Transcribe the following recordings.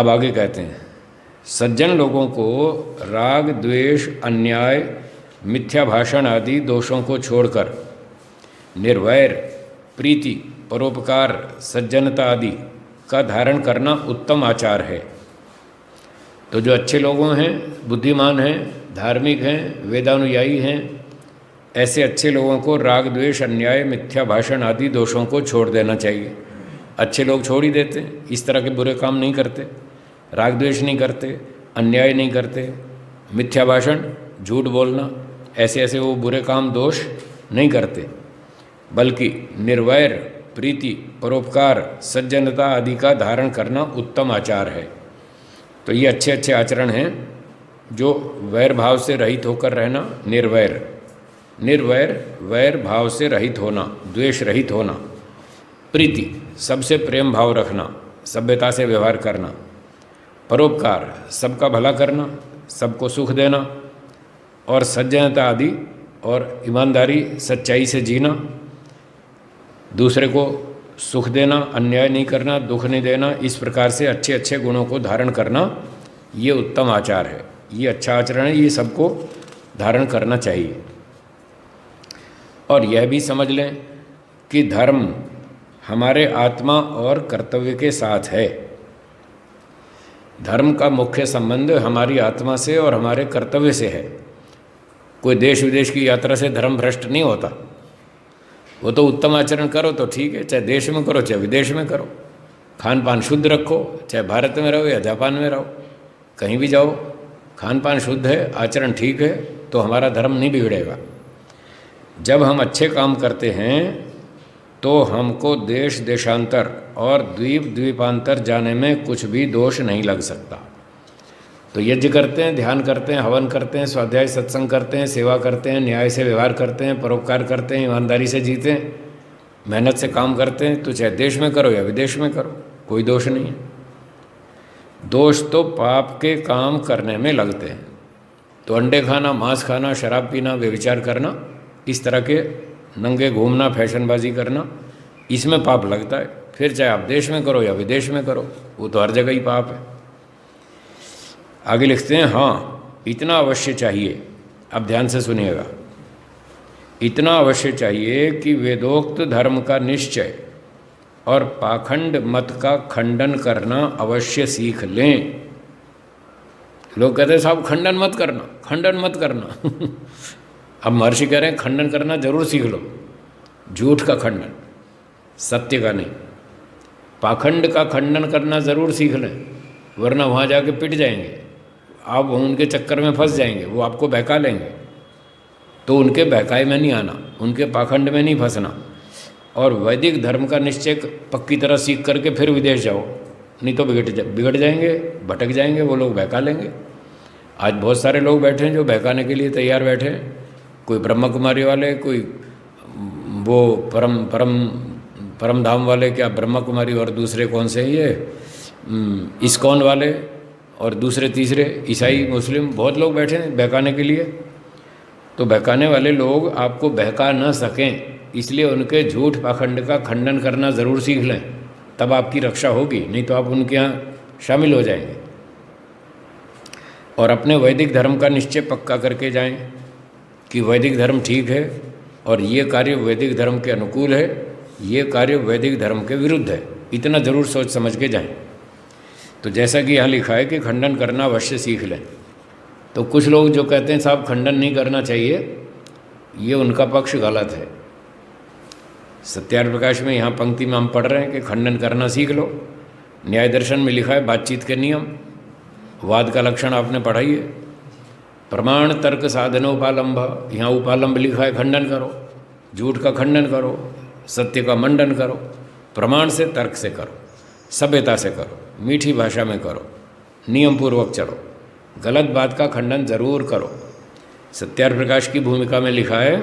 अब आगे कहते हैं, सज्जन लोगों को राग, द्वेष, अन्याय, मिथ्या भाषण आदि दोषों को छोड़कर निर्वैर, प्रीति, परोपकार, सज्जनता आदि का धारण करना उत्तम आचार है। तो जो अच्छे लोगों हैं, बुद्धिमान हैं, धार्मिक हैं, वेदानुयायी हैं, ऐसे अच्छे लोगों को राग, द्वेष, अन्याय, मिथ्या भाषण आदि दोषों को छोड़ देना चाहिए। अच्छे लोग छोड़ ही देते हैं, इस तरह के बुरे काम नहीं करते, राग द्वेष नहीं करते, अन्याय नहीं करते, मिथ्या भाषण, झूठ बोलना, ऐसे ऐसे वो बुरे काम, दोष नहीं करते, बल्कि निर्वैर, प्रीति, परोपकार, सज्जनता आदि का धारण करना उत्तम आचार है। तो ये अच्छे अच्छे आचरण हैं, जो वैर भाव से रहित होकर रहना, निर्वैर, निर्वैर, वैर भाव से रहित होना, द्वेष रहित होना, प्रीति, सबसे प्रेम भाव रखना, सभ्यता से व्यवहार करना, परोपकार, सबका भला करना, सबको सुख देना, और सज्जनता आदि और ईमानदारी, सच्चाई से जीना, दूसरे को सुख देना, अन्याय नहीं करना, दुख नहीं देना, इस प्रकार से अच्छे अच्छे गुणों को धारण करना, ये उत्तम आचार है, ये अच्छा आचरण है, ये सबको धारण करना चाहिए। और यह भी समझ लें कि धर्म हमारे आत्मा और कर्तव्य के साथ है। धर्म का मुख्य संबंध हमारी आत्मा से और हमारे कर्तव्य से है। कोई देश विदेश की यात्रा से धर्म भ्रष्ट नहीं होता। वो तो उत्तम आचरण करो तो ठीक है, चाहे देश में करो चाहे विदेश में करो, खान पान शुद्ध रखो, चाहे भारत में रहो या जापान में रहो, कहीं भी जाओ, खान पान शुद्ध है, आचरण ठीक है, तो हमारा धर्म नहीं बिगड़ेगा। जब हम अच्छे काम करते हैं तो हमको देश देशांतर और द्वीप द्वीपांतर जाने में कुछ भी दोष नहीं लग सकता। तो यज्ञ करते हैं, ध्यान करते हैं, हवन करते हैं, स्वाध्याय सत्संग करते हैं, सेवा करते हैं, न्याय से व्यवहार करते हैं, परोपकार करते हैं, ईमानदारी से जीते हैं, मेहनत से काम करते हैं, तो चाहे देश में करो या विदेश में करो, कोई दोष नहीं है। दोष तो पाप के काम करने में लगते हैं। तो अंडे खाना, मांस खाना, शराब पीना, व्यभिचार करना, इस तरह के नंगे घूमना, फैशनबाजी करना, इसमें पाप लगता है। फिर चाहे आप देश में करो या विदेश में करो, वो तो हर जगह ही पाप है। आगे लिखते हैं, हाँ इतना अवश्य चाहिए, अब ध्यान से सुनिएगा, इतना अवश्य चाहिए कि वेदोक्त धर्म का निश्चय और पाखंड मत का खंडन करना अवश्य सीख लें। लोग कहते हैं साहब खंडन मत करना, खंडन मत करना। अब महर्षि कह रहे हैं खंडन करना जरूर सीख लो, झूठ का खंडन, सत्य का नहीं। पाखंड का खंडन करना ज़रूर सीख लें, वरना वहाँ जाके पिट जाएंगे, आप उनके चक्कर में फंस जाएंगे, वो आपको बहका लेंगे। तो उनके बहकाए में नहीं आना, उनके पाखंड में नहीं फंसना, और वैदिक धर्म का निश्चय पक्की तरह सीख करके फिर विदेश जाओ, नहीं तो बिगड़ जाएंगे, भटक जाएंगे, वो लोग बहका लेंगे। आज बहुत सारे लोग बैठे हैं जो बहकाने के लिए तैयार बैठे हैं, कोई ब्रह्म कुमारी वाले, कोई वो परम धाम वाले, क्या ब्रह्मा कुमारी, और दूसरे कौन से ये इस्कॉन वाले, और दूसरे तीसरे ईसाई मुस्लिम, बहुत लोग बैठे हैं बहकाने के लिए। तो बहकाने वाले लोग आपको बहका न सकें, इसलिए उनके झूठ पाखंड का खंडन करना ज़रूर सीख लें, तब आपकी रक्षा होगी, नहीं तो आप उनके यहाँ शामिल हो जाएंगे। और अपने वैदिक धर्म का निश्चय पक्का करके जाएं कि वैदिक धर्म ठीक है और ये कार्य वैदिक धर्म के अनुकूल है, ये कार्य वैदिक धर्म के विरुद्ध है, इतना ज़रूर सोच समझ के जाएं। तो जैसा कि यहाँ लिखा है कि खंडन करना अवश्य सीख लें। तो कुछ लोग जो कहते हैं साहब खंडन नहीं करना चाहिए, ये उनका पक्ष गलत है। सत्यार्थ प्रकाश में यहाँ पंक्ति में हम पढ़ रहे हैं कि खंडन करना सीख लो। न्याय दर्शन में लिखा है बातचीत के नियम, वाद का लक्षण आपने पढ़ाई है। प्रमाण तर्क साधन उपालंब, यहाँ उपालंब लिखा है, खंडन करो, झूठ का खंडन करो, सत्य का मंडन करो, प्रमाण से तर्क से करो, सभ्यता से करो, मीठी भाषा में करो, नियम पूर्वक चलो, गलत बात का खंडन जरूर करो। सत्यार्थ प्रकाश की भूमिका में लिखा है,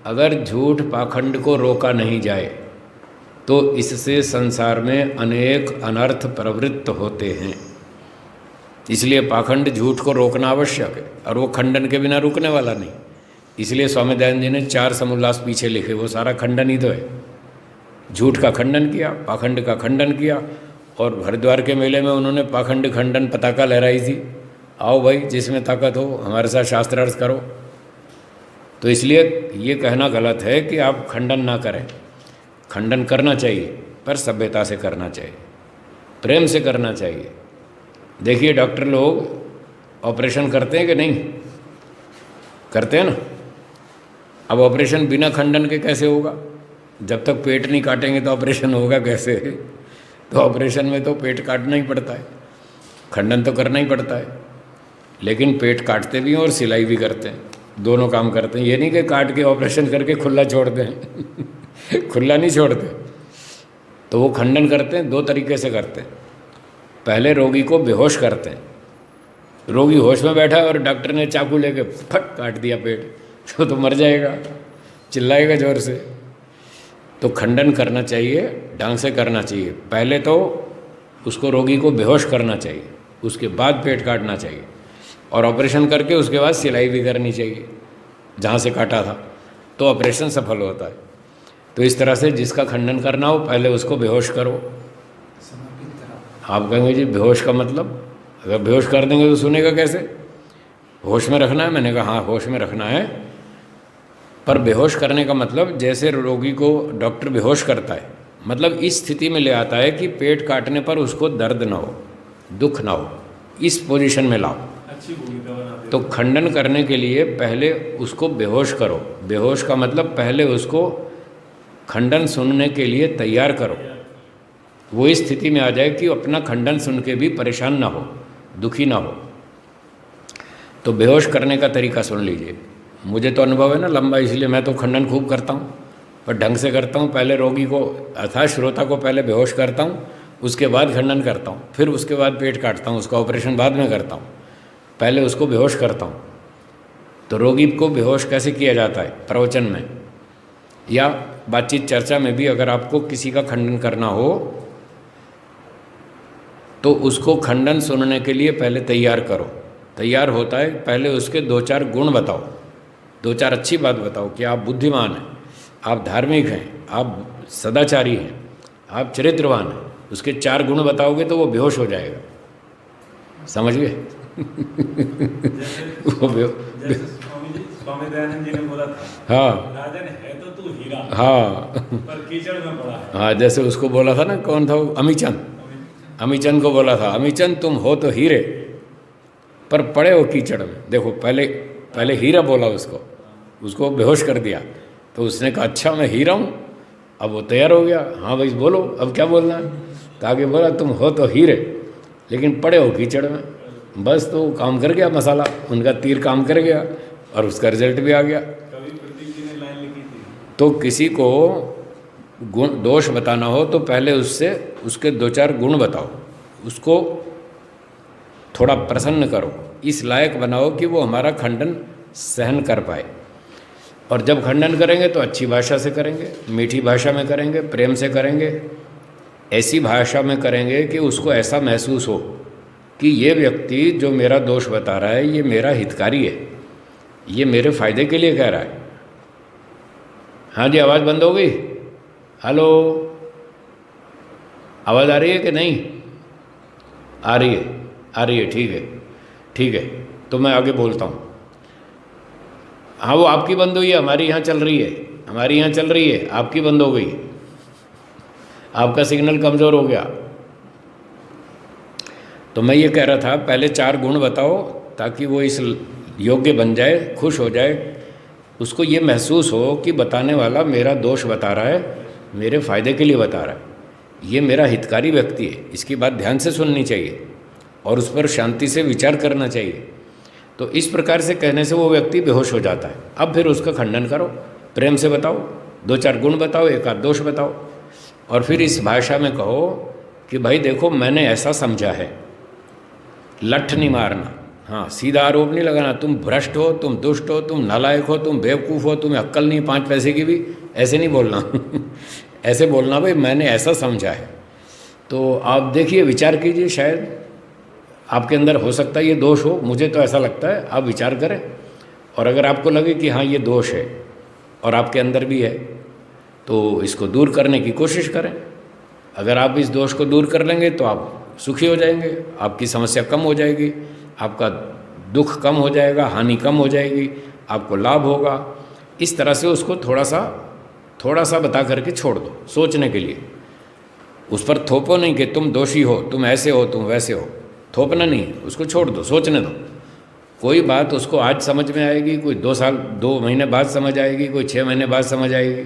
अगर झूठ पाखंड को रोका नहीं जाए तो इससे संसार में अनेक अनर्थ प्रवृत्त होते हैं। इसलिए पाखंड झूठ को रोकना आवश्यक है, और वो खंडन के बिना रुकने वाला नहीं। इसलिए स्वामी दयानंद जी ने 4 समोल्लास पीछे लिखे, वो सारा खंडन ही तो है। झूठ का खंडन किया, पाखंड का खंडन किया, और हरिद्वार के मेले में उन्होंने पाखंड खंडन पताका लहराई थी, आओ भाई जिसमें ताकत हो हमारे साथ शास्त्रार्थ करो। तो इसलिए ये कहना गलत है कि आप खंडन ना करें, खंडन करना चाहिए पर सभ्यता से करना चाहिए, प्रेम से करना चाहिए। देखिए डॉक्टर लोग ऑपरेशन करते हैं कि नहीं करते हैं ना। अब ऑपरेशन बिना खंडन के कैसे होगा? जब तक पेट नहीं काटेंगे तो ऑपरेशन होगा कैसे? तो ऑपरेशन में तो पेट काटना ही पड़ता है, खंडन तो करना ही पड़ता है। लेकिन पेट काटते भी हैं और सिलाई भी करते हैं, दोनों काम करते हैं। ये नहीं कि काट के ऑपरेशन करके खुला छोड़ते हैं खुला नहीं छोड़ते। तो वो खंडन करते हैं, दो तरीके से करते हैं। पहले रोगी को बेहोश करते हैं, रोगी होश में बैठा है और डॉक्टर ने चाकू लेके फट काट दिया पेट, तो मर जाएगा, चिल्लाएगा जोर से। तो खंडन करना चाहिए, ढंग से करना चाहिए। पहले तो उसको रोगी को बेहोश करना चाहिए, उसके बाद पेट काटना चाहिए, और ऑपरेशन करके उसके बाद सिलाई भी करनी चाहिए जहाँ से काटा था, तो ऑपरेशन सफल होता है। तो इस तरह से जिसका खंडन करना हो पहले उसको बेहोश करो। आप कहेंगे जी बेहोश का मतलब, अगर बेहोश कर देंगे तो सुनेगा कैसे? होश में रखना है। मैंने कहा हाँ होश में रखना है, पर बेहोश करने का मतलब जैसे रोगी को डॉक्टर बेहोश करता है, मतलब इस स्थिति में ले आता है कि पेट काटने पर उसको दर्द ना हो, दुख ना हो, इस पोजीशन में लाओ। तो खंडन करने के लिए पहले उसको बेहोश करो। बेहोश का मतलब पहले उसको खंडन सुनने के लिए तैयार करो, वो इस स्थिति में आ जाए कि अपना खंडन सुन के भी परेशान ना हो, दुखी ना हो। तो बेहोश करने का तरीका सुन लीजिए। मुझे तो अनुभव है ना लंबा, इसलिए मैं तो खंडन खूब करता हूँ, पर ढंग से करता हूँ। पहले रोगी को अर्थात श्रोता को पहले बेहोश करता हूँ, उसके बाद खंडन करता हूँ, फिर उसके बाद पेट काटता हूँ, उसका ऑपरेशन बाद में करता हूँ। पहले उसको बेहोश करता हूँ। तो रोगी को बेहोश कैसे किया जाता है? प्रवचन में या बातचीत चर्चा में भी अगर आपको किसी का खंडन करना हो तो उसको खंडन सुनने के लिए पहले तैयार करो। तैयार होता है पहले उसके दो चार गुण बताओ, दो चार अच्छी बात बताओ कि आप बुद्धिमान हैं, आप धार्मिक हैं, आप सदाचारी हैं, आप चरित्रवान हैं। उसके चार गुण बताओगे तो वो बेहोश हो जाएगा, समझ गए? स्वामी दयानंद जी ने बोला था, हाँ राजन है तो तू हीरा, हाँ पर कीचड़ में पड़ा है। हाँ, जैसे उसको बोला था ना, कौन था वो? अमीचंद। अमीचंद को बोला था, अमीचंद तुम हो तो हीरे पर पड़े हो कीचड़ में। देखो पहले हीरा बोला उसको बेहोश कर दिया। तो उसने कहा अच्छा मैं हीरा हूँ। अब वो तैयार हो गया, हाँ भाई बोलो अब क्या बोलना है। तो आगे बोला तुम हो तो हीरे लेकिन पड़े हो कीचड़ में। बस तो काम कर गया मसाला, उनका तीर काम कर गया और उसका रिजल्ट भी आ गया। कवि प्रदीप जी ने लाइन लिखी थी, तो किसी को गुण दोष बताना हो तो पहले उससे उसके दो चार गुण बताओ, उसको थोड़ा प्रसन्न करो, इस लायक बनाओ कि वो हमारा खंडन सहन कर पाए। और जब खंडन करेंगे तो अच्छी भाषा से करेंगे, मीठी भाषा में करेंगे, प्रेम से करेंगे, ऐसी भाषा में करेंगे कि उसको ऐसा महसूस हो कि ये व्यक्ति जो मेरा दोष बता रहा है ये मेरा हितकारी है, ये मेरे फायदे के लिए कह रहा है। हाँ जी, आवाज़ बंद हो गई? हेलो, आवाज़ आ रही है कि नहीं? आ रही है, आ रही है, ठीक है ठीक है। तो मैं आगे बोलता हूँ। हाँ वो आपकी बंद हुई है, हमारी यहाँ चल रही है, हमारी यहाँ चल रही है, आपकी बंद हो गई, आपका सिग्नल कमज़ोर हो गया। तो मैं ये कह रहा था पहले चार गुण बताओ ताकि वो इस योग्य बन जाए, खुश हो जाए, उसको ये महसूस हो कि बताने वाला मेरा दोष बता रहा है, मेरे फ़ायदे के लिए बता रहा है, ये मेरा हितकारी व्यक्ति है, इसकी बात ध्यान से सुननी चाहिए और उस पर शांति से विचार करना चाहिए। तो इस प्रकार से कहने से वो व्यक्ति बेहोश हो जाता है। अब फिर उसका खंडन करो, प्रेम से बताओ, दो चार गुण बताओ, एक आध दोष बताओ, और फिर इस भाषा में कहो कि भाई देखो मैंने ऐसा समझा है। लठ नहीं मारना, हाँ सीधा आरोप नहीं लगाना, तुम भ्रष्ट हो, तुम दुष्ट हो, तुम नालायक हो, तुम बेवकूफ़ हो, तुम्हें अक्ल नहीं 5 पैसे की भी, ऐसे नहीं बोलना ऐसे बोलना भाई मैंने ऐसा समझा है। तो आप देखिए, विचार कीजिए, शायद आपके अंदर हो सकता है ये दोष हो, मुझे तो ऐसा लगता है, आप विचार करें। और अगर आपको लगे कि हाँ ये दोष है और आपके अंदर भी है तो इसको दूर करने की कोशिश करें। अगर आप इस दोष को दूर कर लेंगे तो आप सुखी हो जाएंगे, आपकी समस्या कम हो जाएगी, आपका दुख कम हो जाएगा, हानि कम हो जाएगी, आपको लाभ होगा। इस तरह से उसको थोड़ा सा बता करके छोड़ दो, सोचने के लिए। उस पर थोपो नहीं कि तुम दोषी हो, तुम ऐसे हो, तुम वैसे हो, थोपना नहीं, उसको छोड़ दो, सोचने दो। कोई बात उसको आज समझ में आएगी, कोई 2 महीने बाद समझ आएगी, कोई 6 महीने बाद समझ आएगी।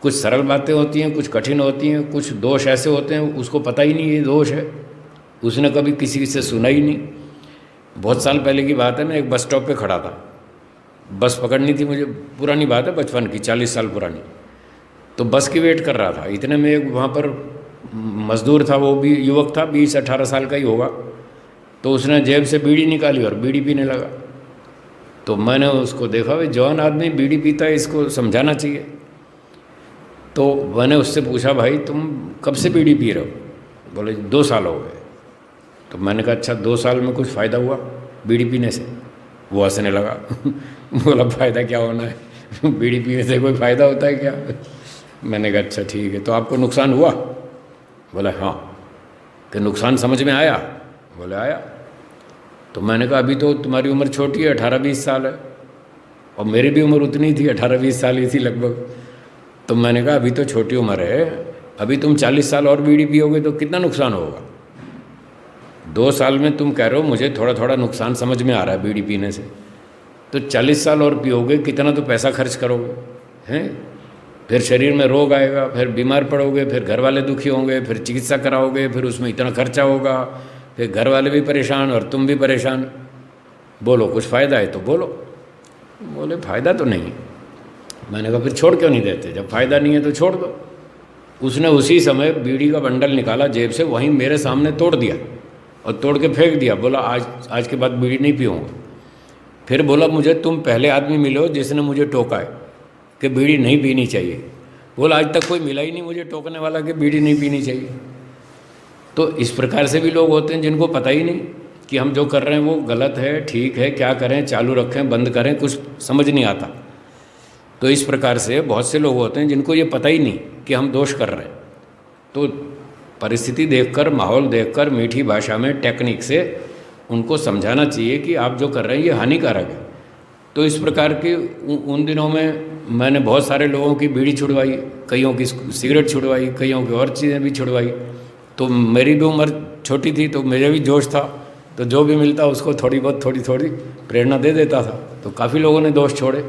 कुछ सरल बातें होती हैं, कुछ कठिन होती हैं, कुछ दोष ऐसे होते हैं उसको पता ही नहीं ये दोष है, उसने कभी किसी से सुना ही नहीं। बहुत साल पहले की बात है, मैं एक बस स्टॉप पे खड़ा था, बस पकड़नी थी मुझे, पुरानी बात है, बचपन की, 40 साल पुरानी। तो बस की वेट कर रहा था, इतने में एक वहाँ पर मज़दूर था, वो भी युवक था, 20-18 साल का ही होगा। तो उसने जेब से बीड़ी निकाली और बीड़ी पीने लगा। तो मैंने उसको देखा, भाई जवान आदमी बीड़ी पीता है, इसको समझाना चाहिए। तो मैंने उससे पूछा, भाई तुम कब से बीड़ी पी रहे हो? बोले 2 साल हो गए। तो मैंने कहा अच्छा, 2 साल में कुछ फ़ायदा हुआ बीड़ी पीने से? वो हंसने लगा बोला फ़ायदा क्या होना है, बीड़ी पीने से कोई फ़ायदा होता है क्या? मैंने कहा अच्छा ठीक है, तो आपको नुकसान हुआ? बोला हाँ। कि नुकसान समझ में आया? बोले आया। तो मैंने कहा अभी तो तुम्हारी उम्र छोटी है, 18-20 साल है, और मेरी भी उम्र उतनी थी, 18-20 साल ही थी लगभग। तो मैंने कहा अभी तो छोटी उम्र है, अभी तुम 40 साल और बीड़ी पियोगे तो कितना नुकसान होगा? 2 साल में तुम कह रहे हो मुझे थोड़ा थोड़ा नुकसान समझ में आ रहा है बीड़ी पीने से, तो 40 साल और पियोगे, कितना तो पैसा खर्च करोगे हैं? फिर शरीर में रोग आएगा, फिर बीमार पड़ोगे, फिर घर वाले दुखी होंगे, फिर चिकित्सा कराओगे, फिर उसमें इतना खर्चा होगा, फिर घर वाले भी परेशान और तुम भी परेशान। बोलो कुछ फ़ायदा है तो बोलो। बोले फ़ायदा तो नहीं। मैंने कहा फिर छोड़ क्यों नहीं देते? जब फ़ायदा नहीं है तो छोड़ दो। उसने उसी समय बीड़ी का बंडल निकाला जेब से, वहीं मेरे सामने तोड़ दिया और तोड़ के फेंक दिया। बोला आज के बाद बीड़ी नहीं पीऊँगा। फिर बोला मुझे तुम पहले आदमी मिले हो जिसने मुझे टोका है कि बीड़ी नहीं पीनी चाहिए। बोला आज तक कोई मिला ही नहीं मुझे टोकने वाला कि बीड़ी नहीं पीनी चाहिए। तो इस प्रकार से भी लोग होते हैं जिनको पता ही नहीं कि हम जो कर रहे हैं वो गलत है, ठीक है, क्या करें, चालू रखें, बंद करें, कुछ समझ नहीं आता। तो इस प्रकार से बहुत से लोग होते हैं जिनको ये पता ही नहीं कि हम दोष कर रहे हैं। तो परिस्थिति देखकर, माहौल देखकर, मीठी भाषा में, टेक्निक से उनको समझाना चाहिए कि आप जो कर रहे हैं ये हानिकारक है। तो इस प्रकार के उन दिनों में मैंने बहुत सारे लोगों की बीड़ी छुड़वाई, कईयों की सिगरेट छुड़वाई, कईयों की और चीज़ें भी छुड़वाई। तो मेरी भी उम्र छोटी थी तो मेरे भी जोश था, तो जो भी मिलता उसको थोड़ी बहुत थोड़ी प्रेरणा दे देता था। तो काफ़ी लोगों ने दोष छोड़े।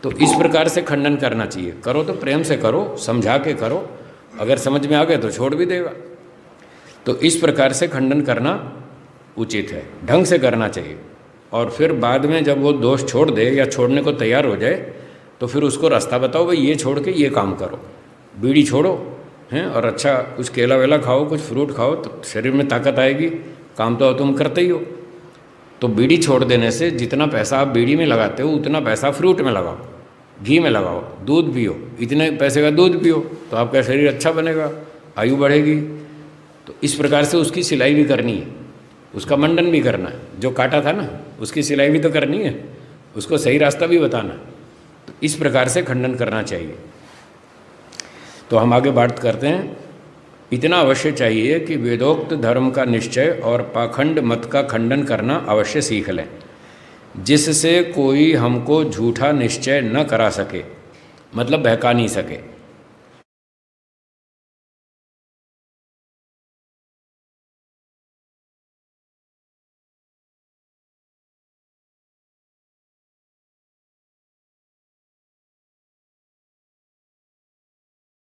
तो इस प्रकार से खंडन करना चाहिए। करो तो प्रेम से करो, समझा के करो, अगर समझ में आ गए तो छोड़ भी देगा। तो इस प्रकार से खंडन करना उचित है, ढंग से करना चाहिए। और फिर बाद में जब वो दोष छोड़ दे या छोड़ने को तैयार हो जाए तो फिर उसको रास्ता बताओ, भाई ये छोड़ के ये काम करो, बीड़ी छोड़ो हैं, और अच्छा कुछ केला वेला खाओ, कुछ फ्रूट खाओ, तो शरीर में ताकत आएगी। काम तो तुम करते ही हो। तो बीड़ी छोड़ देने से जितना पैसा आप बीड़ी में लगाते हो उतना पैसा फ्रूट में लगाओ, घी में लगाओ, दूध पियो, इतने पैसे का दूध पियो तो आपका शरीर अच्छा बनेगा, आयु बढ़ेगी। तो इस प्रकार से उसकी सिलाई भी करनी है, उसका मंडन भी करना है। जो काटा था ना उसकी सिलाई भी तो करनी है, उसको सही रास्ता भी बताना है। तो इस प्रकार से खंडन करना चाहिए। तो हम आगे बात करते हैं। इतना अवश्य चाहिए कि वेदोक्त धर्म का निश्चय और पाखंड मत का खंडन करना अवश्य सीख लें, जिससे कोई हमको झूठा निश्चय न करा सके, मतलब बहका नहीं सके।